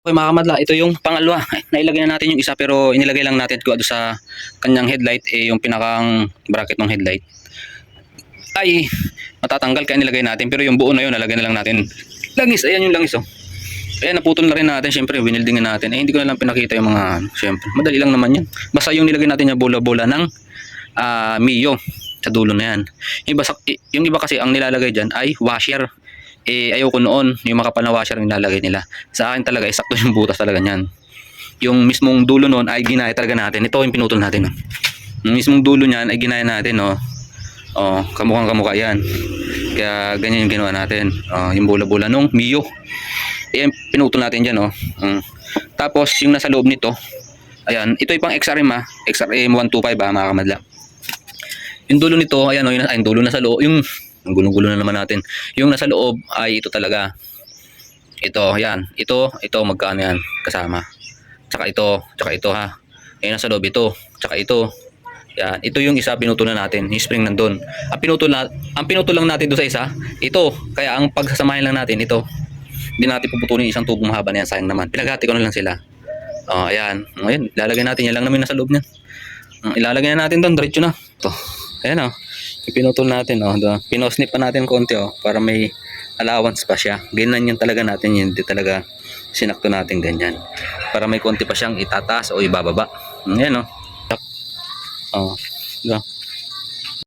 Okay mga kamadla, ito yung pangalawa. Nailagay na natin yung isa pero inilagay lang natin ko sa kanyang headlight yung pinakang bracket ng headlight ay matatanggal kaya nilagay natin, pero yung buo na yun nalagay na lang natin langis. Ayan yung langis. Ayan, naputol na rin natin, syempre winildingan natin. Hindi ko na lang pinakita yung mga, syempre madali lang naman yan. Basta yung nilagay natin yung bola-bola ng Mio sa dulo na yan. Yung iba kasi ang nilalagay dyan ay washer. Ayoko noon yung makapal na washer ang nilalagay nila. Sa akin talaga sakto yung butas talaga niyan. Yung mismong dulo noon ay ginaya talaga natin. Ito yung pinutol natin. Yung mismong dulo niyan ay ginaya natin. Kamukhang kamukha yan. Kaya ganyan yung ginawa natin. Yung bola-bola nung Mio. Ayan, pinutol natin dyan. Tapos yung nasa loob nito, ayan, ito yung pang XRM XRM 125 mga kamadla. Yung dulo nito, ayan yung dulo nasa loob, yung ang gulong-gulo na naman natin. Yung nasa loob ay ito talaga. Ito, ayan, ito magkano yan kasama. Tsaka ito ha. Ayan nasa loob ito, tsaka ito. Yan, ito yung isa pinutulan natin, yung spring nandun. Ang pinutol lang natin doon sa isa, ito. Kaya ang pagsasamahin lang natin ito. Hindi natin puputulin isang tubo mahaba na yan, sayang naman. Pinaghati ko na lang sila. Ayan. Ngayon, ilalagay natin yan lang naman nasa loob niyan. Ilalagay na natin doon, diretso na. Ito. Ayan ipinutol natin pinosnip pa natin konti para may allowance pa siya. Ganyan yan talaga natin, hindi talaga sinakto natin ganyan. Para may konti pa siyang itataas o ibababa. Ayan